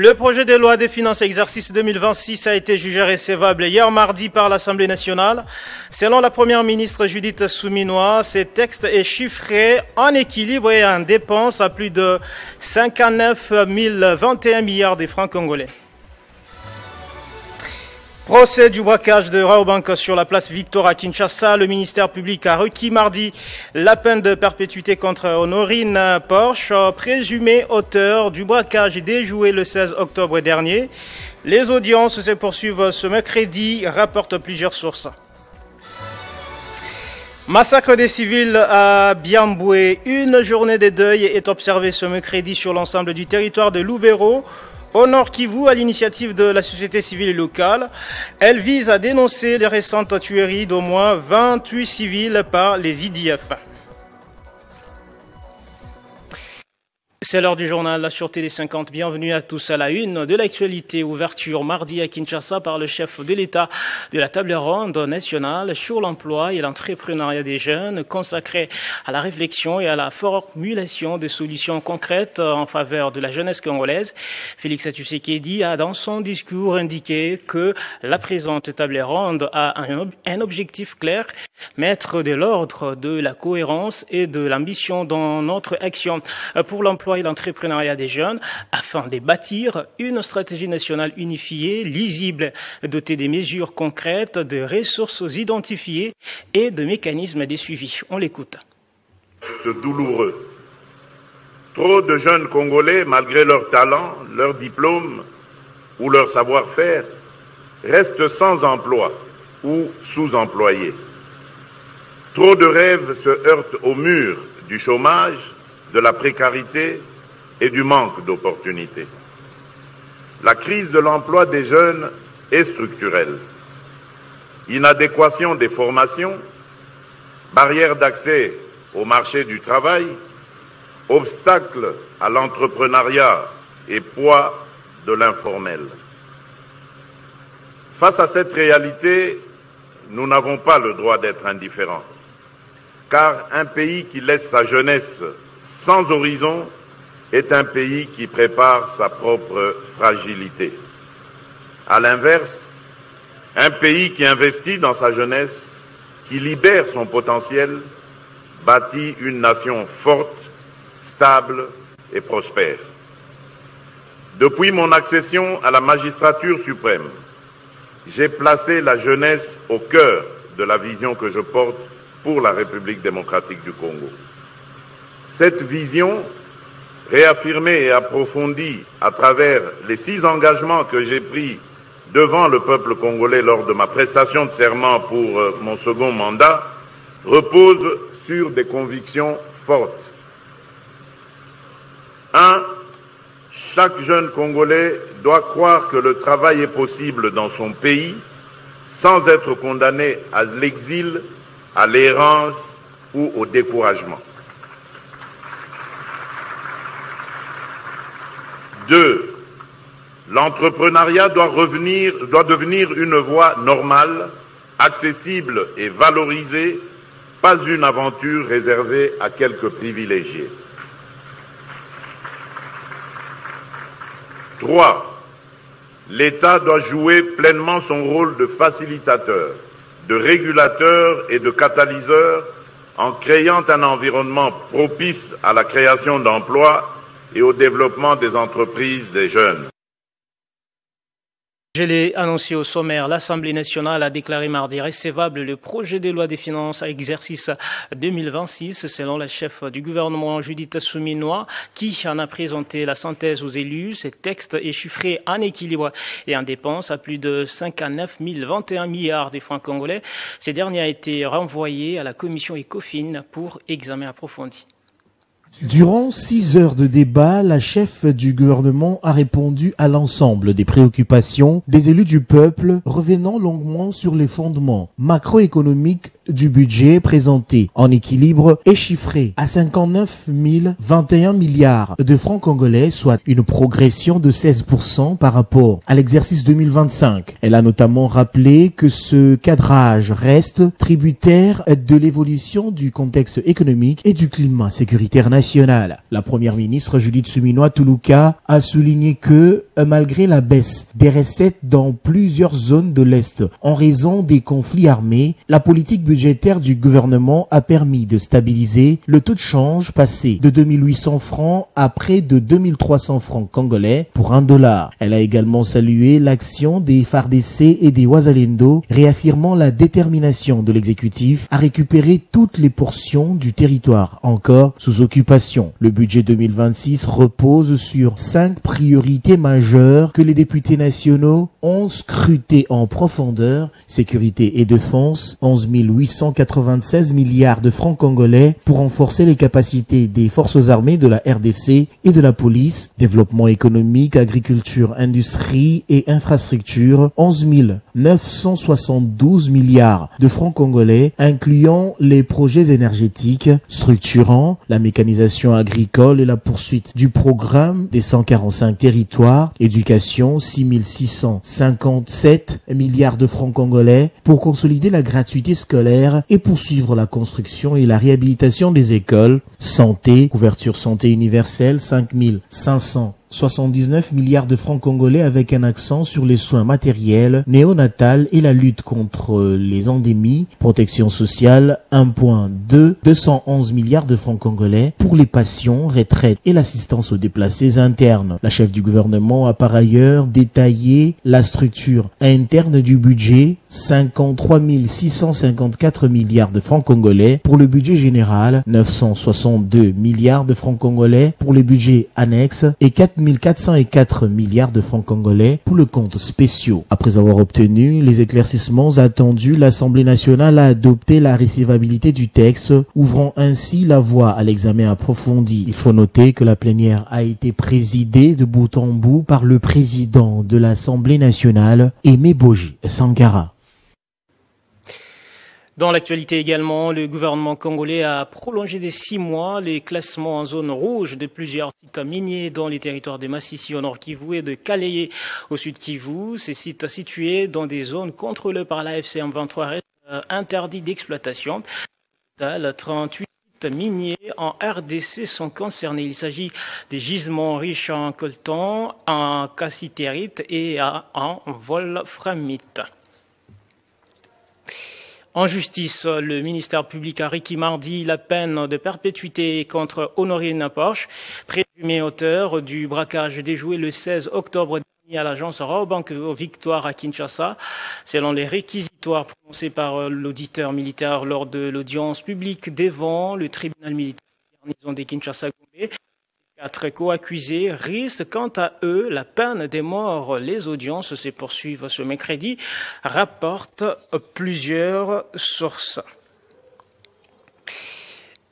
Le projet de loi des finances exercice 2026 a été jugé recevable hier mardi par l'Assemblée nationale. Selon la première ministre Judith Suminwa, ce texte est chiffré en équilibre et en dépenses à plus de 59 021 milliards de francs congolais. Procès du braquage de Raobank sur la place Victor à Kinshasa. Le ministère public a requis mardi la peine de perpétuité contre Honorine Porsche, présumée auteur du braquage déjoué le 16 octobre dernier. Les audiences se poursuivent ce mercredi, rapportent plusieurs sources. Massacre des civils à Biamboué. Une journée de deuil est observée ce mercredi sur l'ensemble du territoire de Lubero, au Nord Kivu, à l'initiative de la société civile locale. Elle vise à dénoncer les récentes tueries d'au moins 28 civils par les IDF. C'est l'heure du journal La Sûreté des 50. Bienvenue à tous à la une de l'actualité. Ouverture mardi à Kinshasa par le chef de l'État de la table ronde nationale sur l'emploi et l'entrepreneuriat des jeunes, consacrée à la réflexion et à la formulation de solutions concrètes en faveur de la jeunesse congolaise. Félix Tshisekedi a dans son discours indiqué que la présente table ronde a un objectif clair, mettre de l'ordre, de la cohérence et de l'ambition dans notre action pour l'emploi et l'entrepreneuriat des jeunes afin de bâtir une stratégie nationale unifiée, lisible, dotée des mesures concrètes, de ressources identifiées et de mécanismes de suivi. On l'écoute. C'est douloureux. Trop de jeunes Congolais, malgré leur talent, leur diplôme ou leur savoir-faire, restent sans emploi ou sous-employés. Trop de rêves se heurtent au mur du chômage, de la précarité et du manque d'opportunités. La crise de l'emploi des jeunes est structurelle. Inadéquation des formations, barrières d'accès au marché du travail, obstacles à l'entrepreneuriat et poids de l'informel. Face à cette réalité, nous n'avons pas le droit d'être indifférents, car un pays qui laisse sa jeunesse sans horizon est un pays qui prépare sa propre fragilité. À l'inverse, un pays qui investit dans sa jeunesse, qui libère son potentiel, bâtit une nation forte, stable et prospère. Depuis mon accession à la magistrature suprême, j'ai placé la jeunesse au cœur de la vision que je porte pour la République démocratique du Congo. Cette vision, réaffirmée et approfondie à travers les 6 engagements que j'ai pris devant le peuple congolais lors de ma prestation de serment pour mon second mandat, repose sur des convictions fortes. 1. Chaque jeune Congolais doit croire que le travail est possible dans son pays sans être condamné à l'exil, à l'errance ou au découragement. 2. L'entrepreneuriat doit devenir une voie normale, accessible et valorisée, pas une aventure réservée à quelques privilégiés. 3. L'État doit jouer pleinement son rôle de facilitateur, de régulateur et de catalyseur en créant un environnement propice à la création d'emplois et au développement des entreprises des jeunes. Je l'ai annoncé au sommaire, l'Assemblée nationale a déclaré mardi recevable le projet de loi des finances à exercice 2026, selon la chef du gouvernement Judith Suminwa, qui en a présenté la synthèse aux élus. Ce texte est chiffré en équilibre et en dépenses à plus de 59 021 milliards de francs congolais. Ce dernier a été renvoyé à la commission ECOFIN pour examen approfondi. Durant 6 heures de débat, la chef du gouvernement a répondu à l'ensemble des préoccupations des élus du peuple, revenant longuement sur les fondements macroéconomiques du budget présenté en équilibre et chiffré à 59 021 milliards de francs congolais, soit une progression de 16% par rapport à l'exercice 2025. Elle a notamment rappelé que ce cadrage reste tributaire de l'évolution du contexte économique et du climat sécuritaire national nationale. La première ministre Judith Suminwa Tuluka a souligné que, malgré la baisse des recettes dans plusieurs zones de l'Est en raison des conflits armés, la politique budgétaire du gouvernement a permis de stabiliser le taux de change passé de 2800 francs à près de 2300 francs congolais pour $1. Elle a également salué l'action des FARDC et des Wazalendo, réaffirmant la détermination de l'exécutif à récupérer toutes les portions du territoire encore sous occupation. Le budget 2026 repose sur 5 priorités majeures que les députés nationaux ont scrutées en profondeur: sécurité et défense, 11 896 milliards de francs congolais pour renforcer les capacités des forces armées de la RDC et de la police, développement économique, agriculture, industrie et infrastructure, 11 972 milliards de francs congolais, incluant les projets énergétiques, structurant la mécanisation agricole et la poursuite du programme des 145 territoires, éducation, 6 657 milliards de francs congolais pour consolider la gratuité scolaire et poursuivre la construction et la réhabilitation des écoles, santé, couverture santé universelle, 5 579 milliards de francs congolais avec un accent sur les soins matériels, néonatales et la lutte contre les endémies, protection sociale, 211 milliards de francs congolais pour les pensions, retraites et l'assistance aux déplacés internes. La chef du gouvernement a par ailleurs détaillé la structure interne du budget, 53 654 milliards de francs congolais pour le budget général, 962 milliards de francs congolais pour les budgets annexes et 4 404 milliards de francs congolais pour le compte spéciaux. Après avoir obtenu les éclaircissements attendus, l'Assemblée nationale a adopté la recevabilité du texte, ouvrant ainsi la voie à l'examen approfondi. Il faut noter que la plénière a été présidée de bout en bout par le président de l'Assemblée nationale, Aimé Boji Sankara. Dans l'actualité également, le gouvernement congolais a prolongé de 6 mois les classements en zone rouge de plusieurs sites miniers dans les territoires de Massissi au nord Kivu et de Kaleye au sud Kivu. Ces sites situés dans des zones contrôlées par la FCM23 restent interdits d'exploitation. 38 sites miniers en RDC sont concernés. Il s'agit des gisements riches en coltan, en cassitérite et en wolframite. En justice, le ministère public a requis mardi la peine de perpétuité contre Honorine Porsche, présumé auteur du braquage déjoué le 16 octobre dernier à l'agence Rawbank Victoire à Kinshasa. Selon les réquisitoires prononcés par l'auditeur militaire lors de l'audience publique devant le tribunal militaire de Kinshasa-Gombe, 4 co-accusés risquent quant à eux la peine de mort. Les audiences se poursuivent ce mercredi, rapportent plusieurs sources.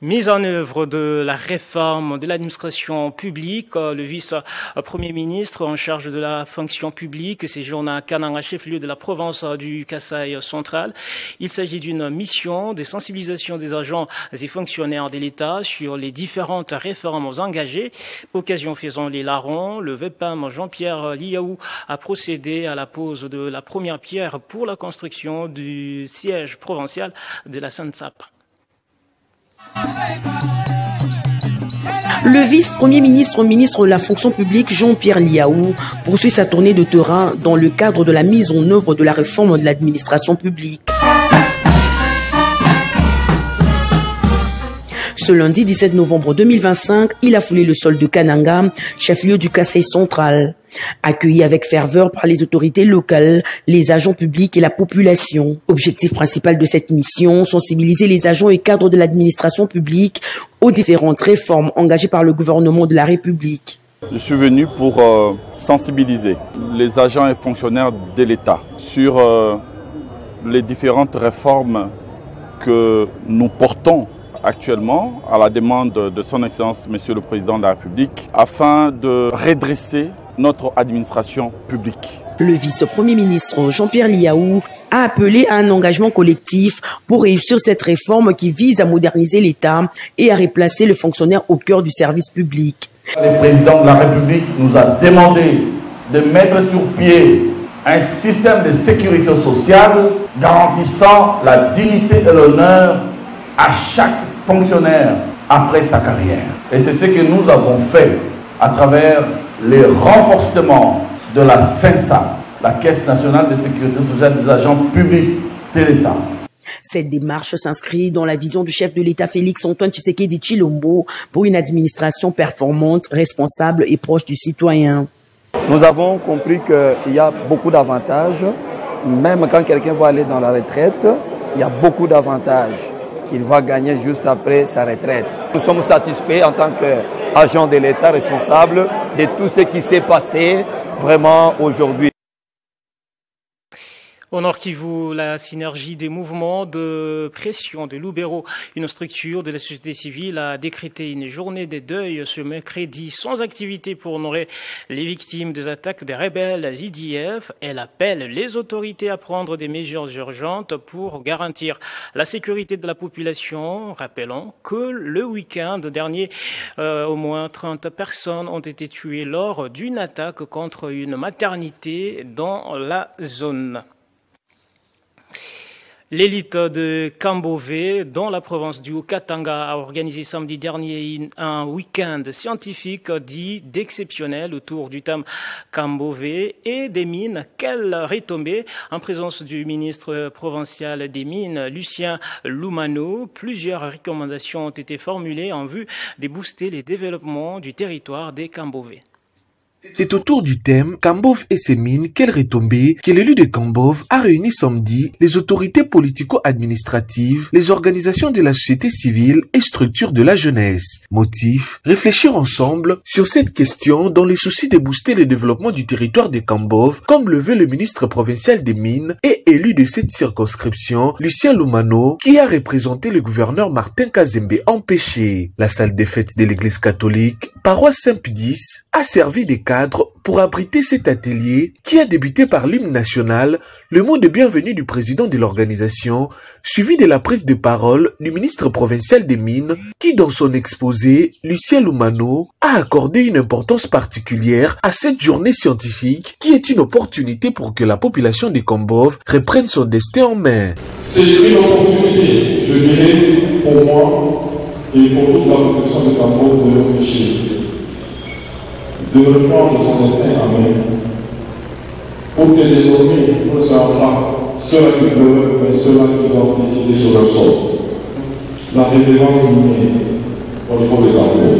Mise en œuvre de la réforme de l'administration publique, le vice-premier ministre en charge de la fonction publique séjourne à Kananga, chef-lieu de la province du Kasaï central. Il s'agit d'une mission de sensibilisation des agents et fonctionnaires de l'État sur les différentes réformes engagées. Occasion faisant les larrons, le VEPAM Jean-Pierre Liaou a procédé à la pose de la première pierre pour la construction du siège provincial de la SANSAP. Le vice-premier ministre, ministre de la fonction publique, Jean-Pierre Liaou, poursuit sa tournée de terrain dans le cadre de la mise en œuvre de la réforme de l'administration publique. Ce lundi 17 novembre 2025, il a foulé le sol de Kananga, chef-lieu du Kasaï central. Accueilli avec ferveur par les autorités locales, les agents publics et la population. Objectif principal de cette mission, sensibiliser les agents et cadres de l'administration publique aux différentes réformes engagées par le gouvernement de la République. Je suis venu pour sensibiliser les agents et fonctionnaires de l'État sur les différentes réformes que nous portons actuellement à la demande de son Excellence Monsieur le Président de la République afin de redresser notre administration publique. Le vice-premier ministre Jean-Pierre Liaou a appelé à un engagement collectif pour réussir cette réforme qui vise à moderniser l'État et à replacer le fonctionnaire au cœur du service public. Le président de la République nous a demandé de mettre sur pied un système de sécurité sociale garantissant la dignité et l'honneur à chaque fonctionnaire, après sa carrière. Et c'est ce que nous avons fait à travers le renforcement de la CENSA, la Caisse nationale de sécurité sociale des agents publics de l'État. Cette démarche s'inscrit dans la vision du chef de l'État Félix-Antoine Tshisekedi Tshilombo pour une administration performante, responsable et proche du citoyen. Nous avons compris qu'il y a beaucoup d'avantages, même quand quelqu'un va aller dans la retraite, il y a beaucoup d'avantages qu'il va gagner juste après sa retraite. Nous sommes satisfaits en tant qu'agents de l'État responsable de tout ce qui s'est passé vraiment aujourd'hui. Au Nord Kivu, la synergie des mouvements de pression de Lubero, une structure de la société civile, a décrété une journée de deuil ce mercredi sans activité pour honorer les victimes des attaques des rebelles IDF. Elle appelle les autorités à prendre des mesures urgentes pour garantir la sécurité de la population. Rappelons que le week-end dernier, au moins 30 personnes ont été tuées lors d'une attaque contre une maternité dans la zone. L'élite de Kambové, dans la province du Haut-Katanga, a organisé samedi dernier un week-end scientifique dit d'exceptionnel autour du thème Kambové et des mines. Quelle retombée en présence du ministre provincial des Mines, Lucien Loumano. Plusieurs recommandations ont été formulées en vue de booster les développements du territoire des Kambové. C'est autour du thème Kambove et ses mines, quelle retombée, que l'élu de Kambove a réuni samedi les autorités politico-administratives, les organisations de la société civile et structures de la jeunesse. Motif, réfléchir ensemble sur cette question dans le souci de booster le développement du territoire de Kambove, comme le veut le ministre provincial des Mines et élu de cette circonscription, Lucien Loumano, qui a représenté le gouverneur Martin Kazembe empêché. La salle des fêtes de l'église catholique, paroisse Saint-Pédis, a servi de cadre pour abriter cet atelier qui a débuté par l'hymne national, le mot de bienvenue du président de l'organisation, suivi de la prise de parole du ministre provincial des Mines, qui dans son exposé, Lucien Loumano, a accordé une importance particulière à cette journée scientifique qui est une opportunité pour que la population de Kambove reprenne son destin en main. C'est une opportunité, je dirais, pour moi et pour toute la population de Kambove de réfléchir, de reprendre son destin en main, pour que désormais nous ne soyons pas ceux qui pleurent, mais ceux-là qui doivent décider sur leur sort. La révérence minière au niveau de Kambove.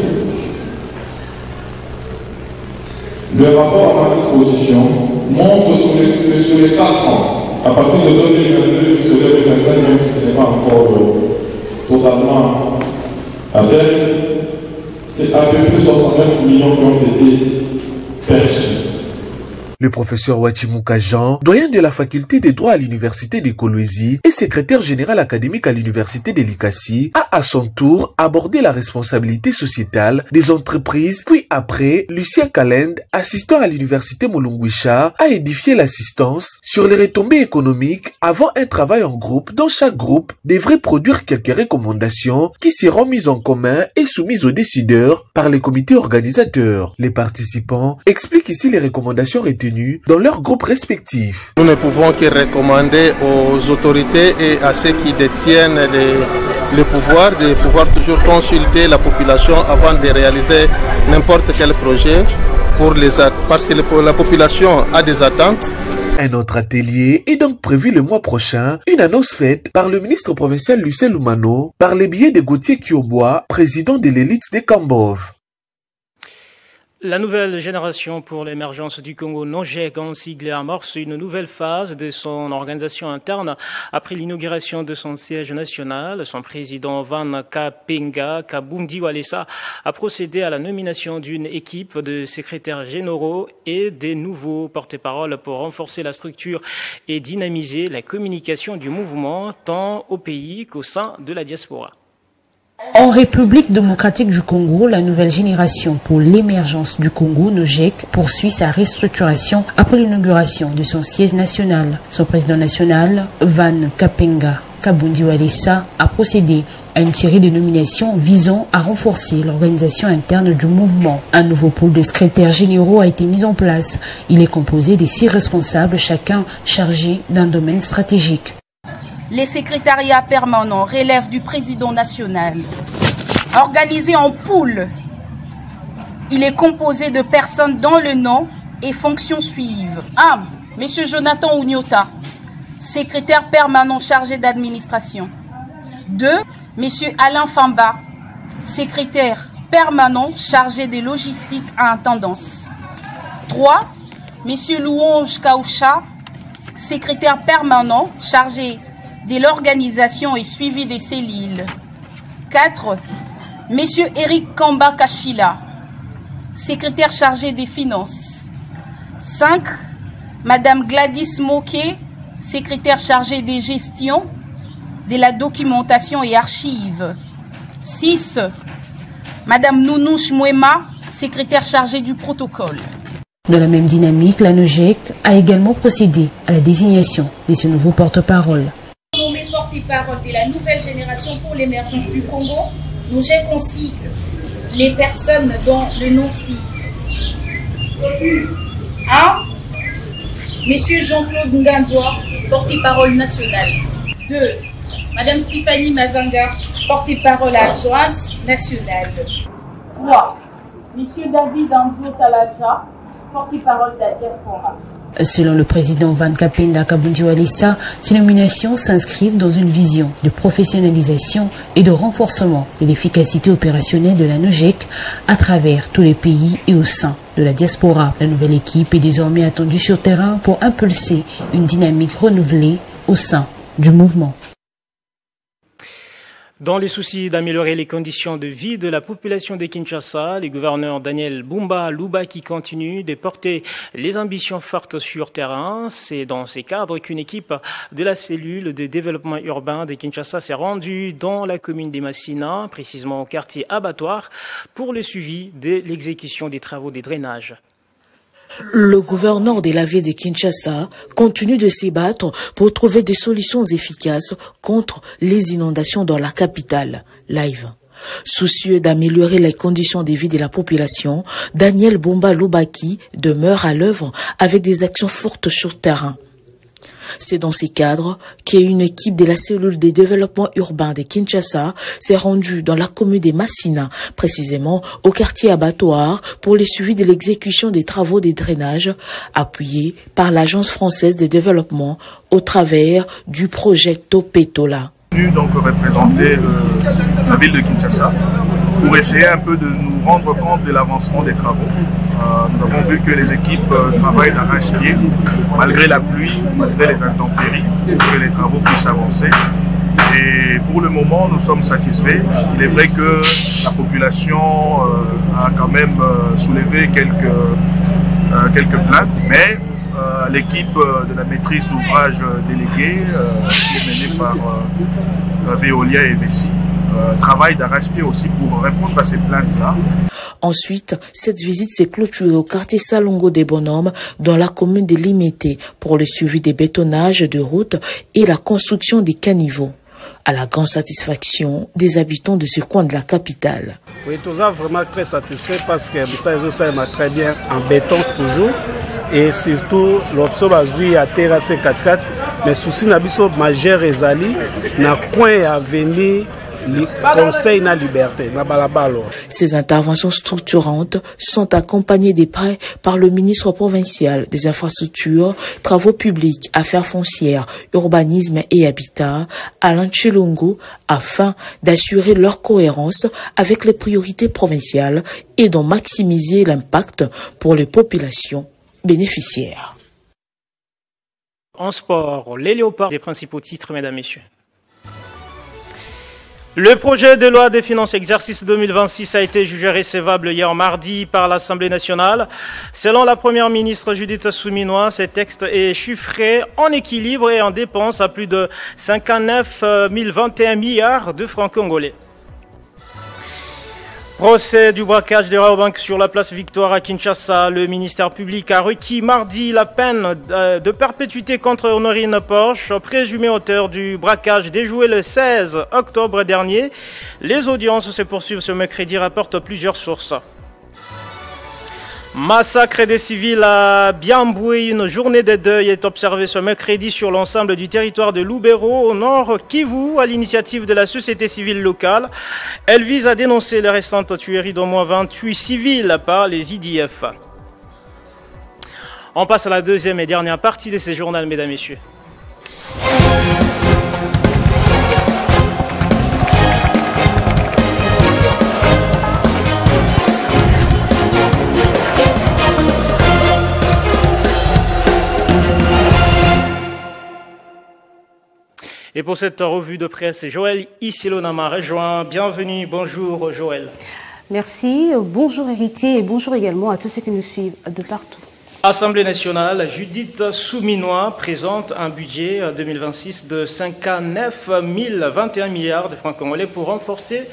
Le rapport à ma disposition montre que sur les 4 ans, à partir de 2022 jusqu'à 2025, même si ce n'est pas encore totalement avec, c'est à peu près 69 millions qui ont été perçus. Le professeur Wachimuka Jean, doyen de la faculté des droits à l'université de Kolwezi et secrétaire général académique à l'université de Likasi, a à son tour abordé la responsabilité sociétale des entreprises. Puis après, Lucien Kalend, assistant à l'université Mulunguisha, a édifié l'assistance sur les retombées économiques avant un travail en groupe dont chaque groupe devrait produire quelques recommandations qui seront mises en commun et soumises aux décideurs par les comités organisateurs. Les participants expliquent ici les recommandations retenues dans leurs groupes respectifs. Nous ne pouvons que recommander aux autorités et à ceux qui détiennent le pouvoir de pouvoir toujours consulter la population avant de réaliser n'importe quel projet parce que la population a des attentes. Un autre atelier est donc prévu le mois prochain, une annonce faite par le ministre provincial Lucien Loumano par les billets de Gauthier Kiobois, président de l'élite de Kambove. La nouvelle génération pour l'émergence du Congo, NOGEC, en sigle, amorce une nouvelle phase de son organisation interne après l'inauguration de son siège national. Son président Van Kapenga Kabundi Walesa a procédé à la nomination d'une équipe de secrétaires généraux et des nouveaux porte-parole pour renforcer la structure et dynamiser la communication du mouvement tant au pays qu'au sein de la diaspora. En République démocratique du Congo, la nouvelle génération pour l'émergence du Congo, NOGEC, poursuit sa restructuration après l'inauguration de son siège national. Son président national, Van Kapenga Kabundi Walesa, a procédé à une série de nominations visant à renforcer l'organisation interne du mouvement. Un nouveau pôle de secrétaires généraux a été mis en place. Il est composé de 6 responsables, chacun chargé d'un domaine stratégique. Les secrétariats permanents relèvent du président national. Organisé en poule, il est composé de personnes dont le nom et fonctions suivent. 1. M. Jonathan Ougnota, secrétaire permanent chargé d'administration. 2. M. Alain Famba, secrétaire permanent chargé des logistiques à intendance. 3. M. Louange Kaoucha, secrétaire permanent chargé de l'organisation et suivi des cellules. 4. M. Eric Kamba Kachila, secrétaire chargé des finances. 5. Madame Gladys Moké, secrétaire chargée des gestions, de la documentation et archives. 6. Madame Nounouche Mouema, secrétaire chargée du protocole. Dans la même dynamique, la NOGEC a également procédé à la désignation de ce nouveau porte-parole. Nommé porte-parole de la nouvelle génération pour l'émergence du Congo, NOGEC consigne les personnes dont le nom suit. 1. Monsieur Jean-Claude Nganzoa, porte-parole nationale. 2. Madame Stéphanie Mazanga, porte-parole adjointe nationale. 3. Monsieur David Andio Taladja, porte-parole de la diaspora. Selon le président Van Kapenda Kabundiwalissa, ces nominations s'inscrivent dans une vision de professionnalisation et de renforcement de l'efficacité opérationnelle de la NOGEC à travers tous les pays et au sein de la diaspora. La nouvelle équipe est désormais attendue sur terrain pour impulser une dynamique renouvelée au sein du mouvement. Dans les soucis d'améliorer les conditions de vie de la population de Kinshasa, le gouverneur Daniel Bumba Lubaki continue de porter les ambitions fortes sur terrain. C'est dans ces cadres qu'une équipe de la cellule de développement urbain de Kinshasa s'est rendue dans la commune de Massina, précisément au quartier Abattoir, pour le suivi de l'exécution des travaux de drainage. Le gouverneur de la ville de Kinshasa continue de se battre pour trouver des solutions efficaces contre les inondations dans la capitale. Live. Soucieux d'améliorer les conditions de vie de la population, Daniel Bumba Lubaki demeure à l'œuvre avec des actions fortes sur terrain. C'est dans ces cadres qu'une équipe de la cellule de développement urbain de Kinshasa s'est rendue dans la commune de Massina, précisément au quartier Abattoir, pour le suivi de l'exécution des travaux de drainage appuyés par l'Agence française de développement au travers du projet Topetola. Nous donc représenter la ville de Kinshasa pour essayer un peu de nous rendre compte de l'avancement des travaux. Nous avons vu que les équipes travaillent d'arrache-pied, malgré la pluie, malgré les intempéries, pour que les travaux puissent avancer. Et pour le moment, nous sommes satisfaits. Il est vrai que la population a quand même soulevé quelques plaintes, mais l'équipe de la maîtrise d'ouvrage déléguée, qui est menée par Veolia et Vessi, travaille d'arrache-pied aussi pour répondre à ces plaintes-là. Ensuite, cette visite s'est clôturée au quartier Salongo des Bonhommes dans la commune de Limité pour le suivi des bétonnages de routes et la construction des caniveaux, à la grande satisfaction des habitants de ce coin de la capitale. Oui, nous sommes vraiment très satisfaits parce que ça est très bien en béton toujours. Et surtout, l'option à terrasser 4x4, mais souci n'abisso majeur ezali na coin à venir le conseil na liberté na balabalo. Ces interventions structurantes sont accompagnées des prêts par le ministre provincial des infrastructures, travaux publics, affaires foncières, urbanisme et habitat, Alain Chilungu, afin d'assurer leur cohérence avec les priorités provinciales et d'en maximiser l'impact pour les populations bénéficiaires. En sport, les Léopards, les principaux titres, mesdames, messieurs. Le projet de loi des finances exercice 2026 a été jugé recevable hier mardi par l'Assemblée nationale. Selon la première ministre Judith Souminois, ce texte est chiffré en équilibre et en dépenses à plus de 59 021 milliards de francs congolais. Procès du braquage des Raobank sur la place Victoire à Kinshasa. Le ministère public a requis mardi la peine de perpétuité contre Honorine Porsche, présumée auteur du braquage déjoué le 16 octobre dernier. Les audiences se poursuivent ce mercredi, rapportent plusieurs sources. Massacre des civils à Biamboué, une journée de deuil est observée ce mercredi sur l'ensemble du territoire de Lubero, au nord Kivu, à l'initiative de la société civile locale. Elle vise à dénoncer les récentes tueries d'au moins 28 civils par les IDF. On passe à la deuxième et dernière partie de ce journal, mesdames et messieurs. Et pour cette revue de presse, Joël Isilona m'a rejoint. Bienvenue, bonjour Joël. Merci, bonjour Héritier et bonjour également à tous ceux qui nous suivent de partout. Assemblée nationale, Judith Souminois présente un budget 2026 de 59 021 milliards de francs congolais pour renforcer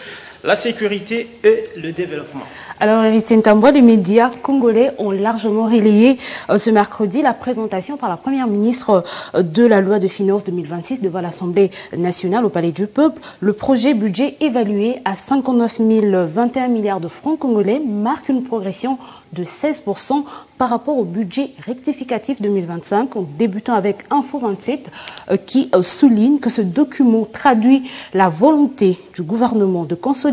la sécurité et le développement. Alors, Héritier Ntamboa, les médias congolais ont largement relayé ce mercredi la présentation par la Première ministre de la loi de finances 2026 devant l'Assemblée nationale au Palais du Peuple. Le projet budget évalué à 59 021 milliards de francs congolais marque une progression de 16% par rapport au budget rectificatif 2025, en débutant avec Info 27 qui souligne que ce document traduit la volonté du gouvernement de consolider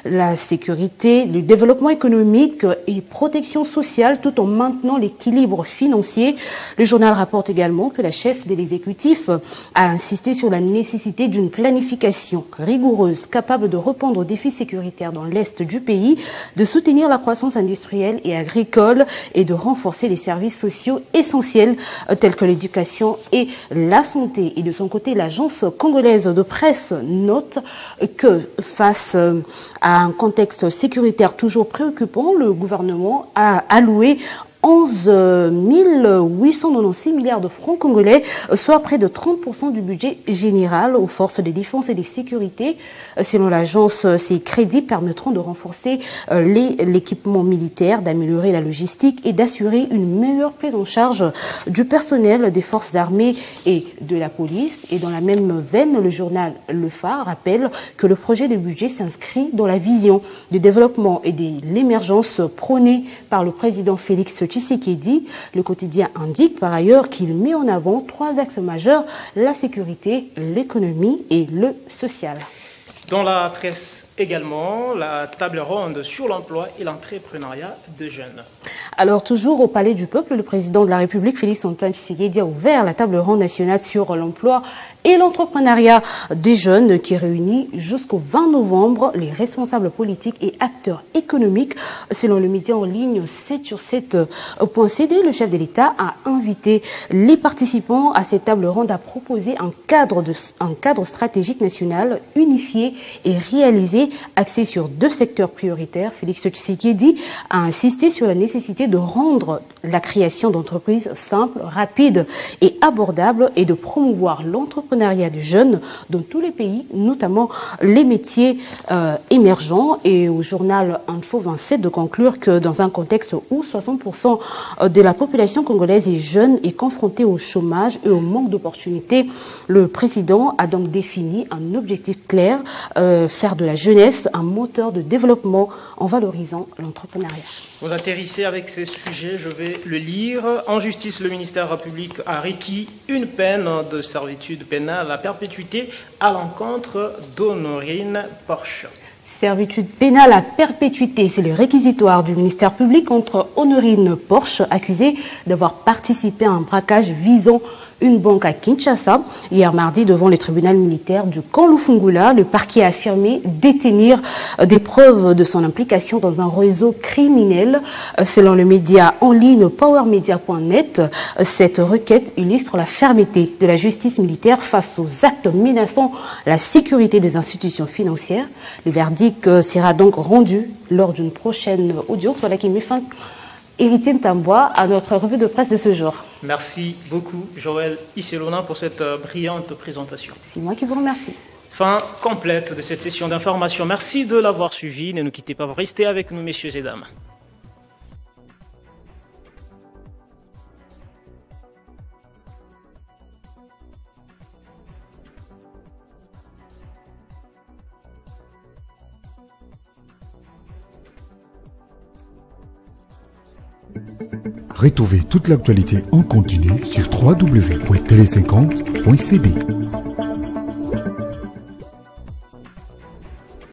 la sécurité, le développement économique et protection sociale tout en maintenant l'équilibre financier. Le journal rapporte également que la chef de l'exécutif a insisté sur la nécessité d'une planification rigoureuse capable de répondre aux défis sécuritaires dans l'est du pays, de soutenir la croissance industrielle et agricole et de renforcer les services sociaux essentiels tels que l'éducation et la santé. Et de son côté, l'agence congolaise de presse note que face à un contexte sécuritaire toujours préoccupant, le gouvernement a alloué 11 896 milliards de francs congolais, soit près de 30% du budget général aux forces de défense et de sécurité. Selon l'agence, ces crédits permettront de renforcer l'équipement militaire, d'améliorer la logistique et d'assurer une meilleure prise en charge du personnel des forces armées et de la police. Et dans la même veine, le journal Le Phare rappelle que le projet de budget s'inscrit dans la vision du développement et de l'émergence prônée par le président Félix Tshisekedi. Le quotidien indique par ailleurs qu'il met en avant 3 axes majeurs, la sécurité, l'économie et le social. Dans la presse également, la table ronde sur l'emploi et l'entrepreneuriat de jeunes. Alors, toujours au Palais du Peuple, le président de la République, Félix-Antoine Tshisekedi, a ouvert la table ronde nationale sur l'emploi et l'entrepreneuriat des jeunes qui réunit jusqu'au 20 novembre les responsables politiques et acteurs économiques. Selon le média en ligne 7sur7.cd, le chef de l'État a invité les participants à cette table ronde à proposer un cadre stratégique national unifié et réalisé, axé sur 2 secteurs prioritaires. Félix Tshisekedi a insisté sur la nécessité de rendre la création d'entreprises simple, rapide et abordable et de promouvoir l'entrepreneuriat des jeunes dans tous les pays, notamment les métiers émergents. Et au journal Info 27 de conclure que dans un contexte où 60% de la population congolaise est jeune et confrontée au chômage et au manque d'opportunités, le président a donc défini un objectif clair, faire de la jeunesse un moteur de développement en valorisant l'entrepreneuriat. Vous atterrissez avec ces sujets, je vais le lire. En justice, le ministère public a requis une peine de servitude pénale à perpétuité à l'encontre d'Honorine Porsche. Servitude pénale à perpétuité, c'est le réquisitoire du ministère public contre Honorine Porsche, accusée d'avoir participé à un braquage visant une banque à Kinshasa. Hier mardi, devant le tribunal militaire du camp Lufungula, le parquet a affirmé détenir des preuves de son implication dans un réseau criminel. Selon le média en ligne powermedia.net, cette requête illustre la fermeté de la justice militaire face aux actes menaçant la sécurité des institutions financières. Le verdict sera donc rendu lors d'une prochaine audience. Voilà qui met fin, Héritier Ntamboa, à notre revue de presse de ce jour. Merci beaucoup, Joël Isilona, pour cette brillante présentation. C'est moi qui vous remercie. Fin complète de cette session d'information. Merci de l'avoir suivi. Ne nous quittez pas, restez avec nous, messieurs et dames. Retrouvez toute l'actualité en continu sur www.tele50.cd.